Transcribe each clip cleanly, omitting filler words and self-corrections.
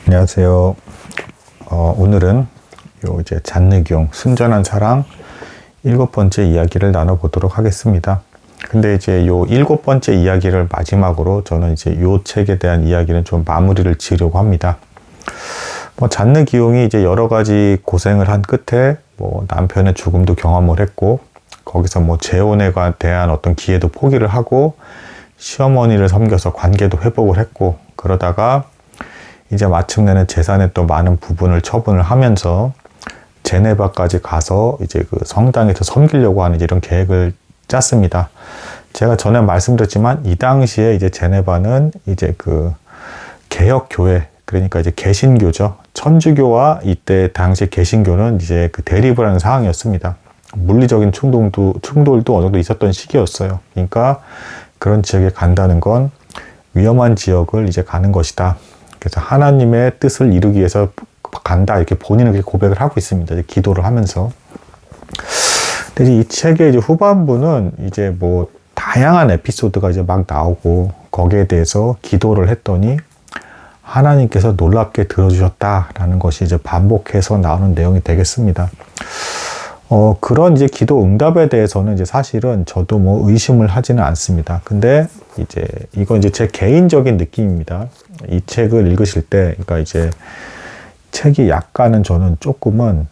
안녕하세요. 오늘은 이제 잔느경, 순전한 사랑 7번째 이야기를 나눠보도록 하겠습니다. 근데 이제 요 7번째 이야기를 마지막으로 저는 이제 요 책에 대한 이야기는 좀 마무리를 지으려고 합니다. 잔느기용이 이제 여러 가지 고생을 한 끝에 남편의 죽음도 경험을 했고, 거기서 재혼에 대한 어떤 기회도 포기를 하고, 시어머니를 섬겨서 관계도 회복을 했고, 그러다가 이제 마침내는 재산의 또 많은 부분을 처분을 하면서 제네바까지 가서 이제 그 성당에서 섬기려고 하는 이런 계획을 짰습니다. 제가 전에 말씀드렸지만 이 당시에 이제 제네바는 이제 그 개혁교회, 그러니까 이제 개신교죠. 천주교와 이때 당시 개신교는 이제 그 대립을 하는 상황이었습니다. 물리적인 충돌도 어느 정도 있었던 시기였어요. 그러니까 그런 지역에 간다는 건 위험한 지역을 이제 가는 것이다. 그래서 하나님의 뜻을 이루기 위해서 간다, 이렇게 본인은 그렇게 고백을 하고 있습니다. 이제 기도를 하면서. 근데 이 책의 이제 후반부는 이제 다양한 에피소드가 이제 막 나오고, 거기에 대해서 기도를 했더니 하나님께서 놀랍게 들어주셨다라는 것이 이제 반복해서 나오는 내용이 되겠습니다. 그런 이제 기도 응답에 대해서는 이제 사실은 저도 의심을 하지는 않습니다. 근데 이제 이건 이제 제 개인적인 느낌입니다. 이 책을 읽으실 때, 그러니까 이제 책이 약간은 저는 조금은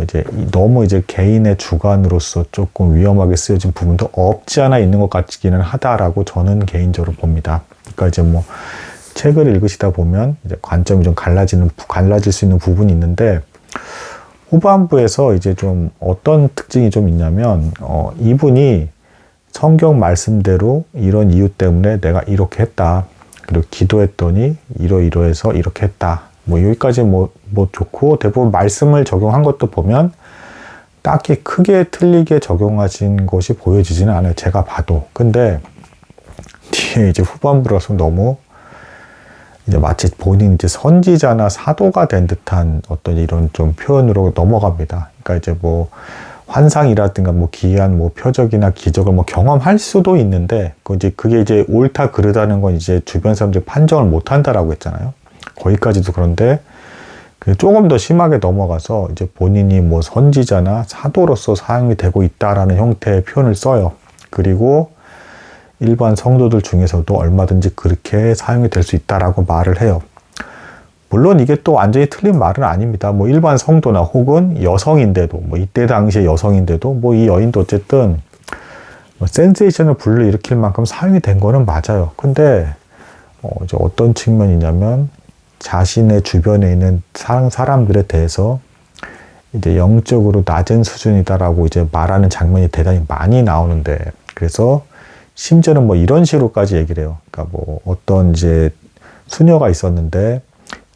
이제 너무 이제 개인의 주관으로서 조금 위험하게 쓰여진 부분도 없지 않아 있는 것 같기는 하다라고 저는 개인적으로 봅니다. 그러니까 이제 책을 읽으시다 보면 이제 관점이 좀 갈라질 수 있는 부분이 있는데, 후반부에서 이제 좀 어떤 특징이 좀 있냐면, 이분이 성경 말씀대로 이런 이유 때문에 내가 이렇게 했다. 그리고 기도했더니 이러해서 이렇게 했다. 여기까지 좋고, 대부분 말씀을 적용한 것도 보면 딱히 크게 틀리게 적용하신 것이 보여지지는 않아요. 제가 봐도. 근데 뒤에 이제 후반부라서 너무 이제 마치 본인 이제 선지자나 사도가 된 듯한 어떤 이런 좀 표현으로 넘어갑니다. 그러니까 이제 환상이라든가 기이한 표적이나 기적을 경험할 수도 있는데, 그게 이제 옳다 그르다는 건 이제 주변 사람들이 판정을 못 한다라고 했잖아요. 거기까지도 그런데 조금 더 심하게 넘어가서 이제 본인이 선지자나 사도로서 사용이 되고 있다라는 형태의 표현을 써요. 그리고 일반 성도들 중에서도 얼마든지 그렇게 사용이 될 수 있다라고 말을 해요. 물론 이게 또 완전히 틀린 말은 아닙니다. 일반 성도나 혹은 여성인데도, 이때 당시의 여성인데도, 이 여인도 어쨌든, 센세이션을 불러일으킬 만큼 사용이 된 거는 맞아요. 근데, 이제 어떤 측면이냐면, 자신의 주변에 있는 사람들에 대해서 이제 영적으로 낮은 수준이다라고 이제 말하는 장면이 대단히 많이 나오는데, 그래서 심지어는 이런 식으로까지 얘기를 해요. 그러니까 어떤 이제 수녀가 있었는데,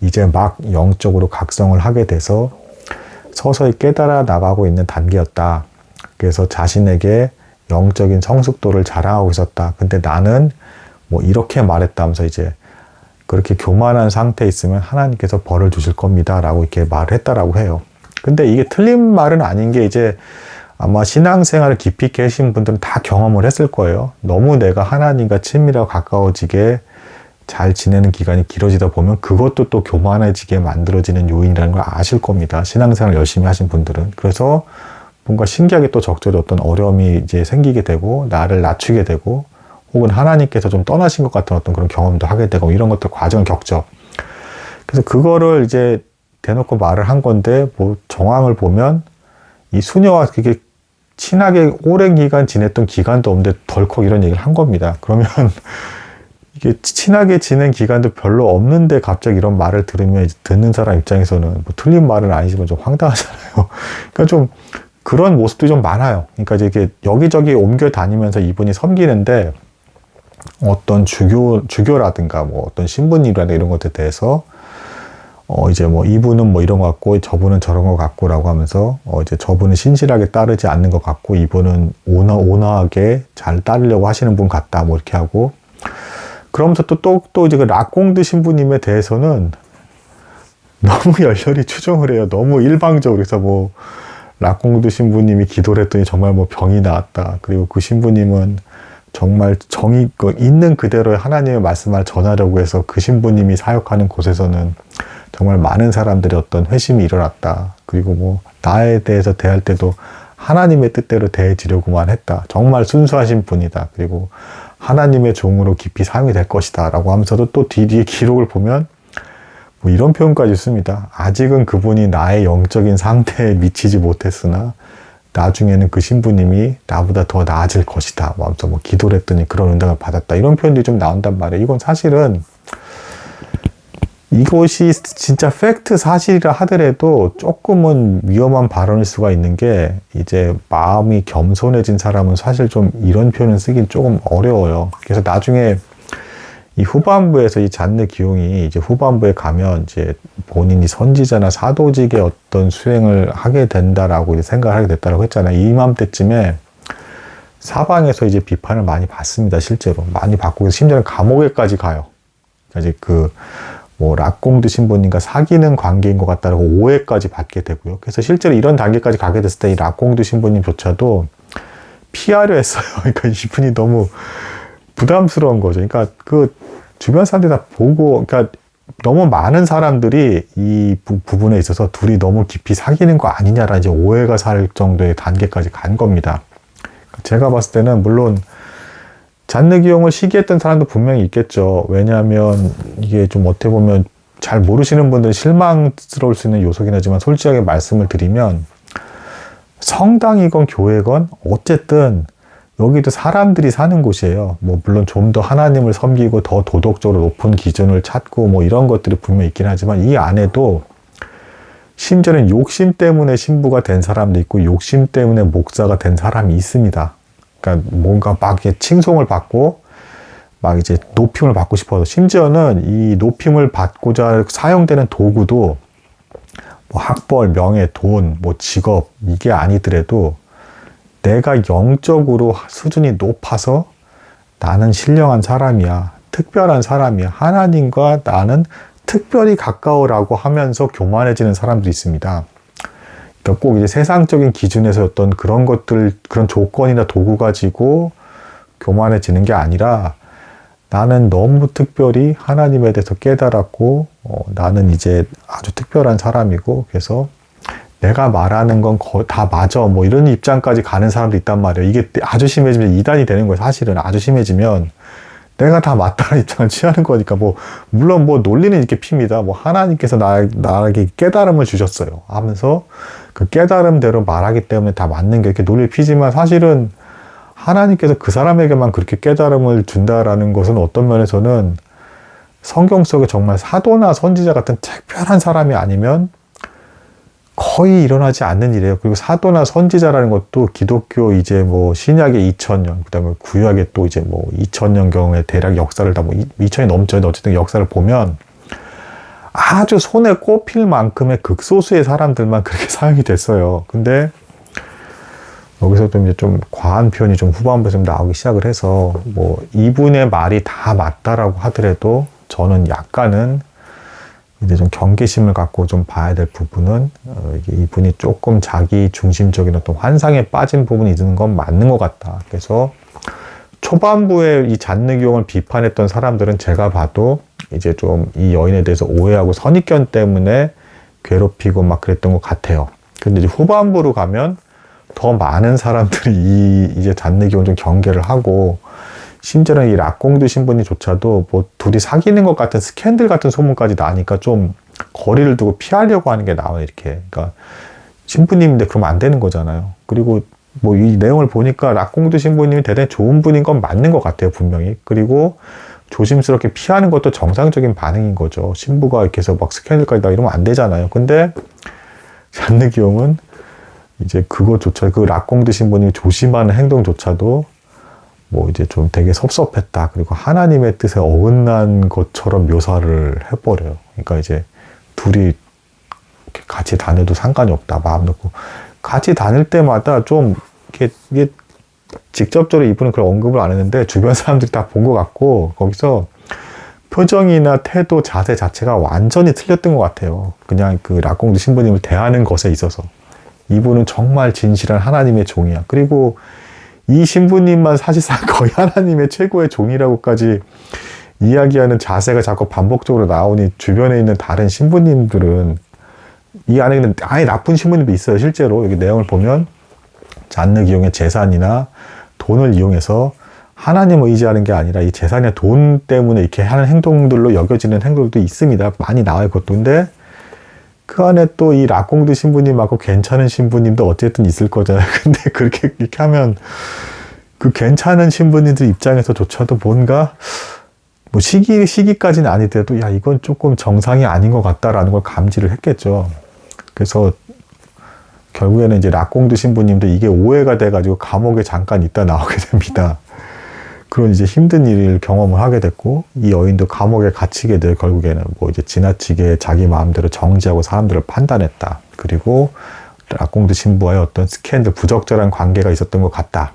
이제 막 영적으로 각성을 하게 돼서 서서히 깨달아 나가고 있는 단계였다. 그래서 자신에게 영적인 성숙도를 자랑하고 있었다. 근데 나는 이렇게 말했다면서 이제 그렇게 교만한 상태에 있으면 하나님께서 벌을 주실 겁니다. 라고 이렇게 말을 했다라고 해요. 근데 이게 틀린 말은 아닌 게 이제 아마 신앙생활을 깊이 있게 하신 분들은 다 경험을 했을 거예요. 너무 내가 하나님과 친밀하고 가까워지게 잘 지내는 기간이 길어지다 보면 그것도 또 교만해지게 만들어지는 요인이라는 걸 아실 겁니다. 신앙생활 열심히 하신 분들은. 그래서 뭔가 신기하게 또 적절히 어떤 어려움이 이제 생기게 되고, 나를 낮추게 되고, 혹은 하나님께서 좀 떠나신 것 같은 어떤 그런 경험도 하게 되고, 이런 것들 과정을 겪죠. 그래서 그거를 이제 대놓고 말을 한 건데, 정황을 보면 이 수녀와 그게 친하게 오랜 기간 지냈던 기간도 없는데 덜컥 이런 얘기를 한 겁니다. 그러면 이게 친하게 지낸 기간도 별로 없는데 갑자기 이런 말을 들으면 듣는 사람 입장에서는 틀린 말은 아니지만 좀 황당하잖아요. 그러니까 좀 그런 모습도 좀 많아요. 그러니까 이게 여기저기 옮겨 다니면서 이분이 섬기는데 어떤 주교라든가 어떤 신부님이라든가 이런 것에 대해서 이제 이분은 이런 것 같고 저분은 저런 것 같고라고 하면서 이제 저분은 신실하게 따르지 않는 것 같고 이분은 온화하게 잘 따르려고 하시는 분 같다 이렇게 하고, 그러면서 또 이제 그 락공드 신부님에 대해서는 너무 열렬히 추종을 해요. 너무 일방적으로. 그래서 락공드 신부님이 기도를 했더니 정말 병이 나았다. 그리고 그 신부님은 정말 있는 그대로의 하나님의 말씀을 전하려고 해서 그 신부님이 사역하는 곳에서는 정말 많은 사람들의 어떤 회심이 일어났다. 그리고 뭐 나에 대해서 대할 때도 하나님의 뜻대로 대해지려고만 했다. 정말 순수하신 분이다. 그리고 하나님의 종으로 깊이 사용이 될 것이다. 라고 하면서도 또 뒤에 기록을 보면 뭐 이런 표현까지 씁니다. 아직은 그분이 나의 영적인 상태에 미치지 못했으나 나중에는 그 신부님이 나보다 더 나아질 것이다. 하면서 뭐 기도를 했더니 그런 응답을 받았다. 이런 표현들이 좀 나온단 말이에요. 이건 사실은 이것이 진짜 팩트 사실이라 하더라도 조금은 위험한 발언일 수가 있는 게 이제 마음이 겸손해진 사람은 사실 좀 이런 표현을 쓰긴 조금 어려워요. 그래서 나중에 이 후반부에서 이 잔느 기용이 이제 후반부에 가면 이제 본인이 선지자나 사도직의 어떤 수행을 하게 된다라고 이제 생각을 하게 됐다라고 했잖아요. 이맘때쯤에 사방에서 이제 비판을 많이 받습니다. 실제로 많이 받고 심지어는 감옥에까지 가요. 이제 뭐 락공드 신부님과 사귀는 관계인 것 같다라고 오해까지 받게 되고요. 그래서 실제로 이런 단계까지 가게 됐을 때 이 락공드 신부님조차도 피하려 했어요. 그러니까 이분이 너무 부담스러운 거죠. 그러니까 그 주변 사람들이 다 보고, 그러니까 너무 많은 사람들이 이 부분에 있어서 둘이 너무 깊이 사귀는 거 아니냐라는 이제 오해가 살 정도의 단계까지 간 겁니다. 제가 봤을 때는 물론 잔느 기용을 시기했던 사람도 분명히 있겠죠. 왜냐하면 이게 좀 어떻게 보면 잘 모르시는 분들은 실망스러울 수 있는 요소긴 하지만 솔직하게 말씀을 드리면 성당이건 교회건 어쨌든 여기도 사람들이 사는 곳이에요. 뭐 물론 좀 더 하나님을 섬기고 더 도덕적으로 높은 기준을 찾고 뭐 이런 것들이 분명히 있긴 하지만 이 안에도 심지어는 욕심 때문에 신부가 된 사람도 있고 욕심 때문에 목사가 된 사람이 있습니다. 그러니까 뭔가 막 칭송을 받고 막 이제 높임을 받고 싶어서 심지어는 이 높임을 받고자 사용되는 도구도 뭐 학벌, 명예, 돈, 뭐 직업 이게 아니더라도 내가 영적으로 수준이 높아서 나는 신령한 사람이야. 특별한 사람이야. 하나님과 나는 특별히 가까우라고 하면서 교만해지는 사람도 있습니다. 그러니까 꼭 이제 세상적인 기준에서 어떤 그런 것들, 그런 조건이나 도구 가지고 교만해지는 게 아니라 나는 너무 특별히 하나님에 대해서 깨달았고, 나는 이제 아주 특별한 사람이고, 그래서 내가 말하는 건 다 맞아. 뭐 이런 입장까지 가는 사람도 있단 말이에요. 이게 아주 심해지면 이단이 되는 거예요. 사실은 아주 심해지면 내가 다 맞다는 입장을 취하는 거니까 뭐 물론 뭐 논리는 이렇게 핍니다. 뭐 하나님께서 나에게 깨달음을 주셨어요. 하면서 그 깨달음대로 말하기 때문에 다 맞는 게 이렇게 논리를 피지만 사실은 하나님께서 그 사람에게만 그렇게 깨달음을 준다라는 것은 어떤 면에서는 성경 속에 정말 사도나 선지자 같은 특별한 사람이 아니면 거의 일어나지 않는 일이에요. 그리고 사도나 선지자라는 것도 기독교 이제 뭐 신약의 2000년, 그 다음에 구약의 또 이제 뭐 2000년경의 대략 역사를 다 뭐 2000이 넘죠. 어쨌든 역사를 보면 아주 손에 꼽힐 만큼의 극소수의 사람들만 그렇게 사용이 됐어요. 근데 여기서 좀 이제 좀 과한 표현이 좀 후반부에 좀 나오기 시작을 해서 뭐 이분의 말이 다 맞다라고 하더라도 저는 약간은 이제 좀 경계심을 갖고 좀 봐야 될 부분은 이분이 조금 자기 중심적인 어떤 환상에 빠진 부분이 있는 건 맞는 것 같다. 그래서 초반부에 이 잔느 기용을 비판했던 사람들은 제가 봐도 이제 좀 이 여인에 대해서 오해하고 선입견 때문에 괴롭히고 막 그랬던 것 같아요. 근데 이제 후반부로 가면 더 많은 사람들이 이제 잔느 기용을 좀 경계를 하고 심지어는 이 락공드 신부님조차도 뭐 둘이 사귀는 것 같은 스캔들 같은 소문까지 나니까 좀 거리를 두고 피하려고 하는 게 나와요, 이렇게. 그러니까 신부님인데 그러면 안 되는 거잖아요. 그리고 뭐 이 내용을 보니까 락공드 신부님이 대단히 좋은 분인 건 맞는 것 같아요, 분명히. 그리고 조심스럽게 피하는 것도 정상적인 반응인 거죠. 신부가 이렇게 해서 막 스캔들까지 나 이러면 안 되잖아요. 근데 잔느 기용은 이제 그거조차, 그 락공드 신부님이 조심하는 행동조차도 뭐 이제 좀 되게 섭섭했다. 그리고 하나님의 뜻에 어긋난 것처럼 묘사를 해버려요. 그러니까 이제 둘이 같이 다녀도 상관이 없다. 마음 놓고. 같이 다닐 때마다 좀 이게 직접적으로 이분은 그런 언급을 안 했는데 주변 사람들이 다 본 것 같고 거기서 표정이나 태도, 자세 자체가 완전히 틀렸던 것 같아요. 그냥 그 락공드 신부님을 대하는 것에 있어서. 이분은 정말 진실한 하나님의 종이야. 그리고 이 신부님만 사실상 거의 하나님의 최고의 종이라고까지 이야기하는 자세가 자꾸 반복적으로 나오니 주변에 있는 다른 신부님들은 이 안에는 아예 나쁜 신부님도 있어요. 실제로 여기 내용을 보면 잔느 기용의 재산이나 돈을 이용해서 하나님을 의지하는 게 아니라 이 재산이나 돈 때문에 이렇게 하는 행동들로 여겨지는 행동들도 있습니다. 많이 나와요, 그것도. 근데 그 안에 또 이 락공드 신부님하고 괜찮은 신부님도 어쨌든 있을 거잖아요. 근데 그렇게 이렇게 하면 그 괜찮은 신부님들 입장에서조차도 뭔가 뭐 시기까지는 아니더라도 야, 이건 조금 정상이 아닌 것 같다라는 걸 감지를 했겠죠. 그래서 결국에는 이제 락공드 신부님도 이게 오해가 돼가지고 감옥에 잠깐 있다 나오게 됩니다. 그런 이제 힘든 일을 경험을 하게 됐고, 이 여인도 감옥에 갇히게 돼 결국에는 뭐 이제 지나치게 자기 마음대로 정지하고 사람들을 판단했다. 그리고 락공드 신부와의 어떤 스캔들, 부적절한 관계가 있었던 것 같다.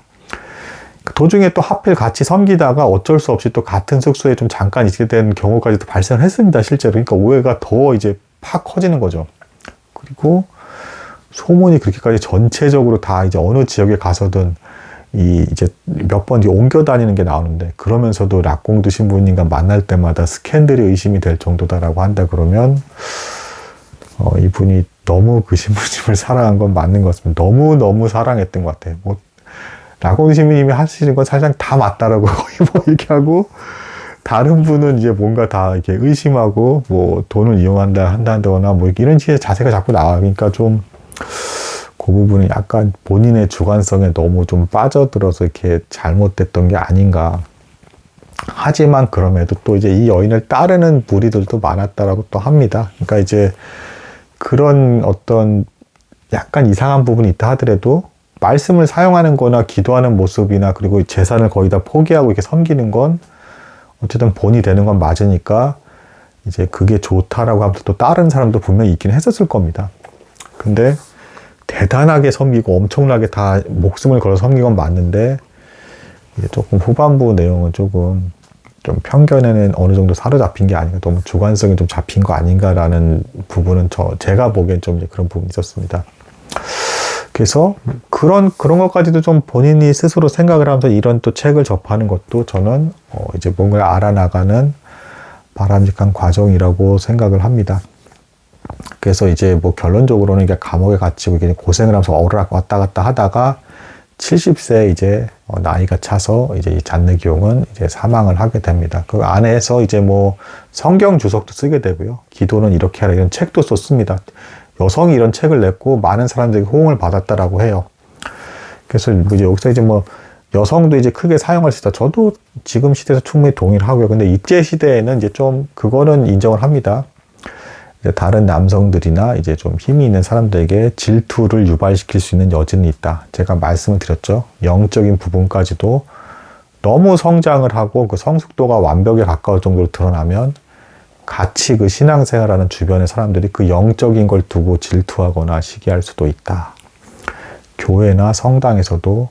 도중에 또 하필 같이 섬기다가 어쩔 수 없이 또 같은 숙소에 좀 잠깐 있게 된 경우까지도 발생을 했습니다, 실제로. 그러니까 오해가 더 이제 팍 커지는 거죠. 그리고 소문이 그렇게까지 전체적으로 다 이제 어느 지역에 가서든 이제 몇 번 옮겨 다니는 게 나오는데, 그러면서도 락공드 신부님과 만날 때마다 스캔들이 의심이 될 정도다라고 한다 그러면, 이분이 너무 그 신부님을 사랑한 건 맞는 것 같습니다. 너무 사랑했던 것 같아요. 뭐, 락공드 신부님이 하시는 건 사실상 다 맞다라고 거의 뭐 이렇게 하고, 다른 분은 이제 뭔가 다 이렇게 의심하고, 뭐, 돈을 한다거나, 뭐, 이런 식의 자세가 자꾸 나와요. 그러니까 좀, 그 부분은 약간 본인의 주관성에 너무 좀 빠져들어서 이렇게 잘못됐던 게 아닌가. 하지만 그럼에도 또 이제 이 여인을 따르는 무리들도 많았다라고 또 합니다. 그러니까 이제 그런 어떤 약간 이상한 부분이 있다 하더라도 말씀을 사용하는 거나 기도하는 모습이나 그리고 재산을 거의 다 포기하고 이렇게 섬기는 건 어쨌든 본이 되는 건 맞으니까 이제 그게 좋다라고 하면서 또 다른 사람도 분명히 있긴 했었을 겁니다. 근데 대단하게 섬기고 엄청나게 다 목숨을 걸어 섬긴 건 맞는데, 이제 조금 후반부 내용은 조금 좀 편견에는 어느 정도 사로잡힌 게 아닌가, 너무 주관성이 좀 잡힌 거 아닌가라는 부분은 제가 보기엔 좀 이제 그런 부분이 있었습니다. 그래서 그런 것까지도 좀 본인이 스스로 생각을 하면서 이런 또 책을 접하는 것도 저는 이제 뭔가를 알아나가는 바람직한 과정이라고 생각을 합니다. 그래서 이제 뭐 결론적으로는 이게 감옥에 갇히고 이게 고생을 하면서 오르락 왔다 갔다 하다가 70세 이제 나이가 차서 이제 이 잔느 기용은 이제 사망을 하게 됩니다. 그 안에서 이제 뭐 성경 주석도 쓰게 되고요. 기도는 이렇게 하라 이런 책도 썼습니다. 여성이 이런 책을 냈고 많은 사람들이 호응을 받았다라고 해요. 그래서 이제 여기서 이제 뭐 여성도 이제 크게 사용할 수 있다. 저도 지금 시대에서 충분히 동의를 하고요. 근데 이때 시대에는 이제 좀 그거는 인정을 합니다. 다른 남성들이나 이제 좀 힘이 있는 사람들에게 질투를 유발시킬 수 있는 여지는 있다. 제가 말씀을 드렸죠. 영적인 부분까지도 너무 성장을 하고 그 성숙도가 완벽에 가까울 정도로 드러나면 같이 그 신앙생활하는 주변의 사람들이 그 영적인 걸 두고 질투하거나 시기할 수도 있다. 교회나 성당에서도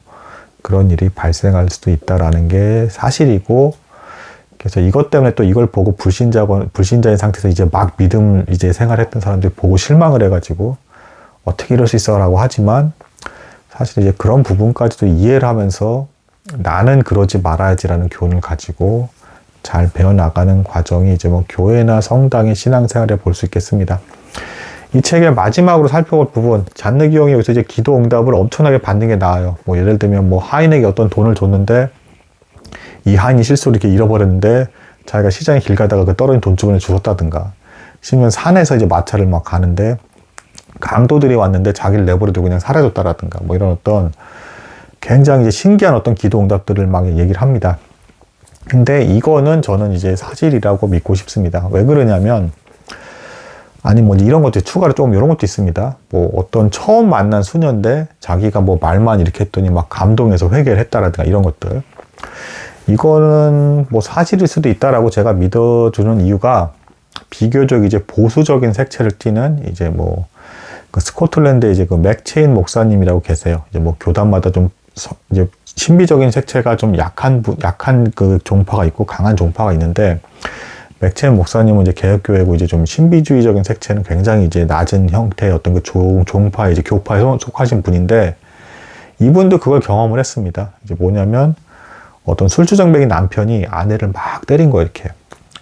그런 일이 발생할 수도 있다라는 게 사실이고, 그래서 이것 때문에 또 이걸 보고 불신자인 상태에서 이제 막 믿음을 이제 생활했던 사람들이 보고 실망을 해가지고 어떻게 이럴 수 있어라고 하지만, 사실 이제 그런 부분까지도 이해를 하면서 나는 그러지 말아야지라는 교훈을 가지고 잘 배워나가는 과정이 이제 뭐 교회나 성당의 신앙생활에 볼 수 있겠습니다. 이 책의 마지막으로 살펴볼 부분, 잔느 기용이 여기서 이제 기도 응답을 엄청나게 받는 게 나아요. 뭐 예를 들면 뭐 하인에게 어떤 돈을 줬는데 이 하인이 실수로 이렇게 잃어버렸는데 자기가 시장에 길 가다가 그 떨어진 돈주머니를 주웠다든가, 심지어 산에서 이제 마차를 막 가는데 강도들이 왔는데 자기를 내버려두고 그냥 사라졌다라든가, 뭐 이런 어떤 굉장히 이제 신기한 어떤 기도 응답들을 막 얘기를 합니다. 근데 이거는 저는 이제 사실이라고 믿고 싶습니다. 왜 그러냐면, 아니 뭐 이런 것도 추가로 조금 이런 것도 있습니다. 뭐 어떤 처음 만난 수녀인데 자기가 뭐 말만 이렇게 했더니 막 감동해서 회개를 했다라든가 이런 것들. 이거는 뭐 사실일 수도 있다라고 제가 믿어주는 이유가, 비교적 이제 보수적인 색채를 띠는 이제 뭐 그 스코틀랜드에 이제 그 맥체인 목사님이라고 계세요. 이제 뭐 교단마다 좀 이제 신비적인 색채가 좀 약한 그 종파가 있고 강한 종파가 있는데, 맥체인 목사님은 이제 개혁교회고 이제 좀 신비주의적인 색채는 굉장히 이제 낮은 형태의 어떤 그 종파의 이제 교파에 속하신 분인데, 이분도 그걸 경험을 했습니다. 이제 뭐냐면 어떤 술주정뱅이 남편이 아내를 막 때린 거예요, 이렇게.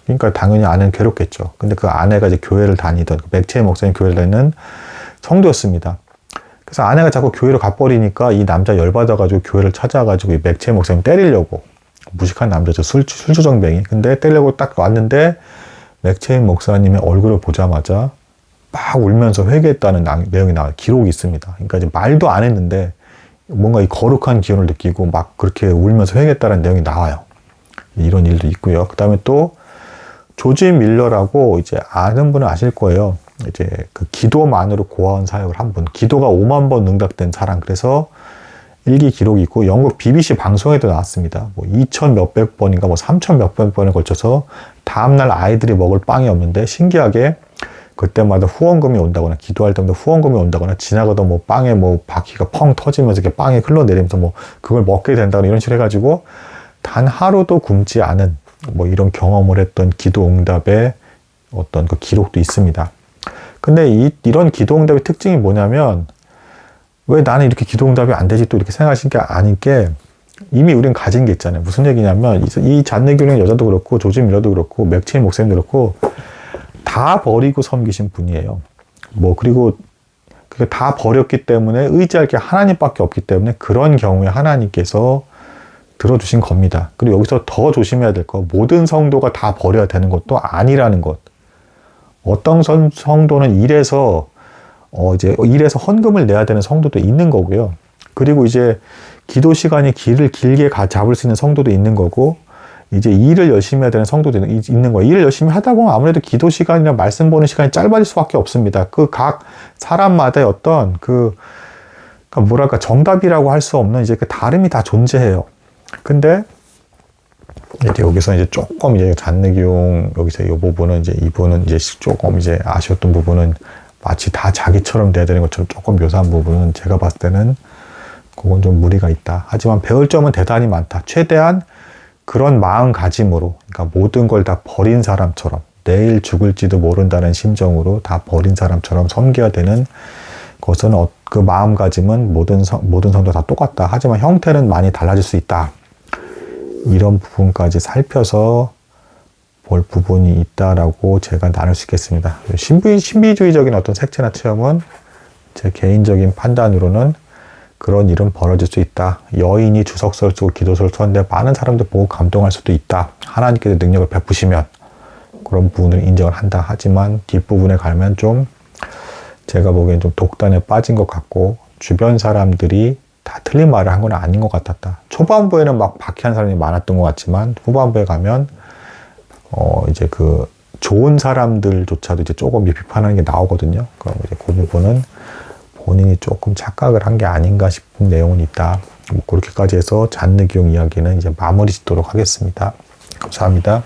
그러니까 당연히 아내는 괴롭겠죠. 근데 그 아내가 이제 교회를 다니던, 그 맥체이 목사님 교회를 다니는 성도였습니다. 그래서 아내가 자꾸 교회로 가버리니까 이 남자 열받아가지고 교회를 찾아가지고 이 맥체이 목사님 때리려고, 무식한 남자죠. 술주정뱅이. 근데 때리려고 딱 왔는데 맥체이 목사님의 얼굴을 보자마자 막 울면서 회개했다는 내용이 나와요. 기록이 있습니다. 그러니까 이제 말도 안 했는데 뭔가 이 거룩한 기운을 느끼고 막 그렇게 울면서 회개했다는 내용이 나와요. 이런 일도 있고요. 그 다음에 또 조지 밀러라고 이제 아는 분은 아실 거예요. 이제 그 기도만으로 고아원 사역을 한 분. 기도가 5만 번 응답된 사람. 그래서 일기 기록이 있고 영국 BBC 방송에도 나왔습니다. 뭐 2천 몇백 번인가 뭐 3천 몇백 번에 걸쳐서 다음날 아이들이 먹을 빵이 없는데 신기하게 그때마다 후원금이 온다거나 기도할 때마다 후원금이 온다거나 지나가다 뭐 빵에 뭐 바퀴가 펑 터지면서 이렇게 빵이 흘러내리면서 뭐 그걸 먹게 된다거나 이런 식으로 해가지고 단 하루도 굶지 않은 뭐 이런 경험을 했던 기도 응답의 어떤 그 기록도 있습니다. 근데 이런 기도 응답의 특징이 뭐냐면 왜 나는 이렇게 기도 응답이 안 되지 또 이렇게 생각하신 게 아닌 게 이미 우리는 가진 게 있잖아요. 무슨 얘기냐면 이 잔느 교령 여자도 그렇고 조지 밀러도 그렇고 맥체이 목사님도 그렇고 다 버리고 섬기신 분이에요. 뭐 그리고 다 버렸기 때문에 의지할 게 하나님밖에 없기 때문에 그런 경우에 하나님께서 들어주신 겁니다. 그리고 여기서 더 조심해야 될 거 모든 성도가 다 버려야 되는 것도 아니라는 것. 어떤 성도는 일해서 일해서 헌금을 내야 되는 성도도 있는 거고요. 그리고 이제 기도 시간이 길을 길게 잡을 수 있는 성도도 있는 거고 이제 일을 열심히 해야 되는 성도도 있는 거예요. 일을 열심히 하다 보면 아무래도 기도 시간이나 말씀 보는 시간이 짧아질 수밖에 없습니다. 그 각 사람마다의 어떤 뭐랄까 정답이라고 할 수 없는 이제 그 다름이 다 존재해요. 근데 이제 여기서 이제 조금 이제 잔느기용 여기서 이 부분은 이제 이분은 이제 조금 이제 아쉬웠던 부분은 마치 다 자기처럼 돼야 되는 것처럼 조금 묘사한 부분은 제가 봤을 때는 그건 좀 무리가 있다. 하지만 배울 점은 대단히 많다. 최대한 그런 마음가짐으로, 그러니까 모든 걸 다 버린 사람처럼 내일 죽을지도 모른다는 심정으로 다 버린 사람처럼 섬겨야 되는 것은 그 마음가짐은 모든 성도 다 똑같다. 하지만 형태는 많이 달라질 수 있다. 이런 부분까지 살펴서 볼 부분이 있다라고 제가 나눌 수 있겠습니다. 신비주의적인 어떤 색채나 체험은 제 개인적인 판단으로는 그런 일은 벌어질 수 있다. 여인이 주석서를 쓰고 기도서를 썼는데 많은 사람들 보고 감동할 수도 있다. 하나님께서 능력을 베푸시면 그런 부분을 인정을 한다. 하지만 뒷부분에 가면 좀 제가 보기엔 좀 독단에 빠진 것 같고 주변 사람들이 다 틀린 말을 한 건 아닌 것 같았다. 초반부에는 막 박해한 사람이 많았던 것 같지만 후반부에 가면 이제 그 좋은 사람들조차도 이제 조금 비판하는 게 나오거든요. 그럼 이제 그 부분은 본인이 조금 착각을 한 게 아닌가 싶은 내용은 있다. 뭐 그렇게까지 해서 잔느기용 이야기는 이제 마무리 짓도록 하겠습니다. 감사합니다.